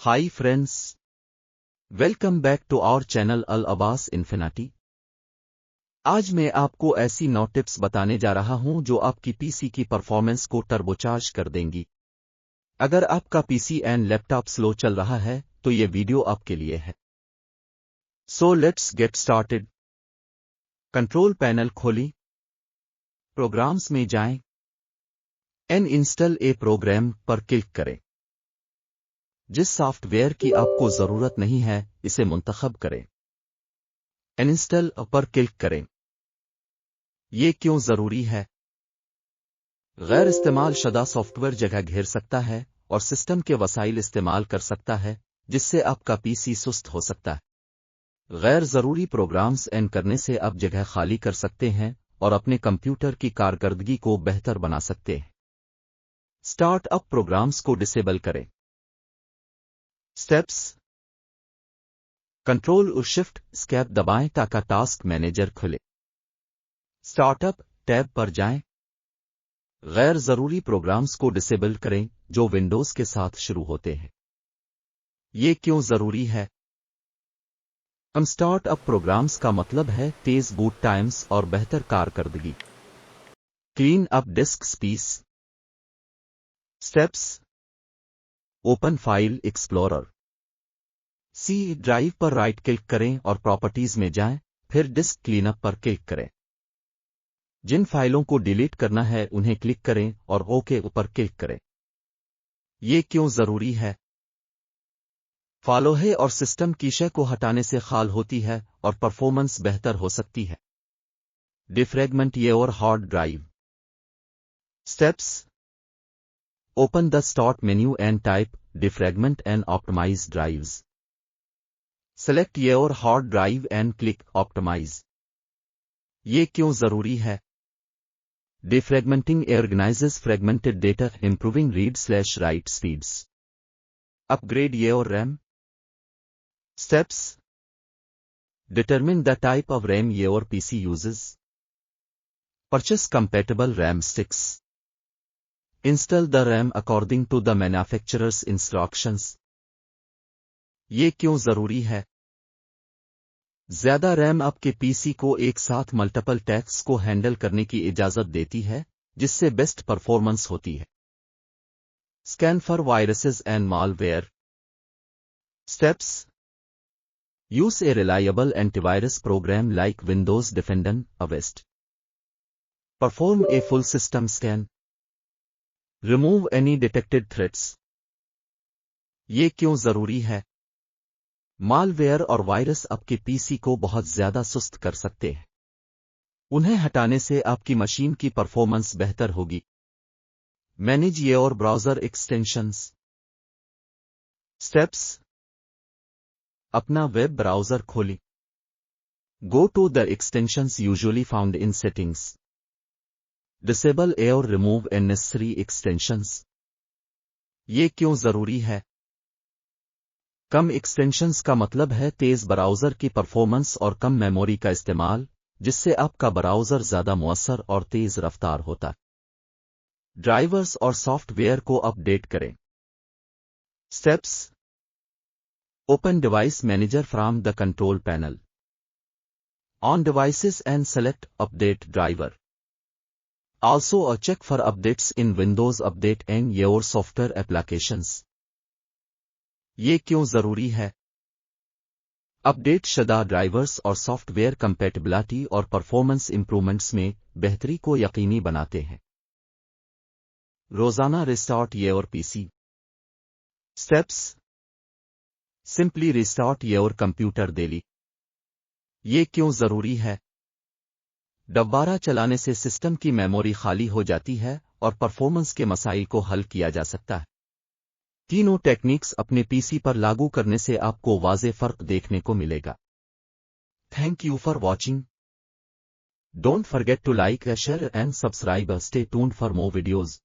Hi friends, welcome back to our channel Abbas Infinity. आज मैं आपको ऐसी 9 टिप्स बताने जा रहा हूं जो आपकी पीसी की परफॉर्मेंस को टर्बोचार्ज कर देंगी। अगर आपका पीसी एंड लैपटॉप स्लो चल रहा है तो ये वीडियो आपके लिए है। So let's get started. Control panel खोली, प्रोग्राम्स में जाएं, एंड इंस्टॉल ए प्रोग्राम पर क्लिक करें। जिस सॉफ्टवेयर की आपको जरूरत नहीं है इसे मुंतखब करें। इंस्टॉल पर क्लिक करें। ये क्यों जरूरी है? गैर इस्तेमाल शुदा सॉफ्टवेयर जगह घेर सकता है और सिस्टम के वसाइल इस्तेमाल कर सकता है जिससे आपका पीसी सुस्त हो सकता है। गैर जरूरी प्रोग्राम्स एंड करने से आप जगह खाली कर सकते हैं और अपने कंप्यूटर की कारकर्दगी को बेहतर बना सकते हैं। स्टार्ट अप प्रोग्राम्स को डिसेबल करें। स्टेप्स: कंट्रोल और शिफ्ट स्केप दबाएं ताकि टास्क मैनेजर खुले। स्टार्टअप टैब पर जाएं। गैर जरूरी प्रोग्राम्स को डिसेबल करें जो विंडोज के साथ शुरू होते हैं। ये क्यों जरूरी है? स्टार्ट अप प्रोग्राम्स का मतलब है तेज बूट टाइम्स और बेहतर कारकर्दगी। Clean up disk space. Steps: open file explorer. C drive पर राइट क्लिक करें और प्रॉपर्टीज में जाएं, फिर डिस्क क्लीनअप पर क्लिक करें। जिन फाइलों को डिलीट करना है उन्हें क्लिक करें और ओके ऊपर क्लिक करें। ये क्यों जरूरी है? फॉलो है और सिस्टम की शय को हटाने से खाल होती है और परफॉर्मेंस बेहतर हो सकती है। Defragment your hard drive. Steps: open the start menu and type defragment and optimise drives. Select your hard drive and click optimise. ये क्यों जरूरी है? Defragmenting organizes fragmented data, improving read/write speeds. Upgrade your RAM. Steps: determine the type of RAM your PC uses. Purchase compatible RAM sticks. Install the RAM according to the manufacturer's instructions. ये क्यों जरूरी है? ज्यादा RAM आपके PC को एक साथ multiple टैस्क को हैंडल करने की इजाजत देती है जिससे बेस्ट परफॉर्मेंस होती है। Scan for viruses and malware. Steps: use a reliable antivirus program like Windows Defender Avast. Perform a full system scan. Remove any detected threats. ये क्यों जरूरी है? मालवेयर और वायरस आपके पीसी को बहुत ज्यादा सुस्त कर सकते हैं। उन्हें हटाने से आपकी मशीन की परफॉर्मेंस बेहतर होगी। Manage your browser extensions. Steps: अपना वेब ब्राउज़र खोलें। Go to the extensions usually found in settings. Disable और रिमूव अननेसेसरी एक्सटेंशंस। ये क्यों जरूरी है? कम एक्सटेंशंस का मतलब है तेज ब्राउज़र की परफॉर्मेंस और कम मेमोरी का इस्तेमाल, जिससे आपका ब्राउज़र ज्यादा मुअस्सर और तेज रफ्तार होता है। ड्राइवर्स और सॉफ्टवेयर को अपडेट करें। Steps: open device manager from the control panel. On devices and select update driver. Also check for updates in Windows update and your software applications. ये क्यों जरूरी है? अपडेट शुदा ड्राइवर्स और सॉफ्टवेयर कंपैटिबिलिटी और performance improvements में बेहतरी को यकीनी बनाते हैं। रोजाना restart your PC. Steps: simply restart your computer daily. ये क्यों जरूरी है? दोबारा चलाने से सिस्टम की मेमोरी खाली हो जाती है और परफॉर्मेंस के मसाइल को हल किया जा सकता है। तीनों टेक्निक्स अपने पीसी पर लागू करने से आपको वाज़े फर्क देखने को मिलेगा। Thank you for watching. Don't forget to like, share and subscribe. Stay tuned for more videos.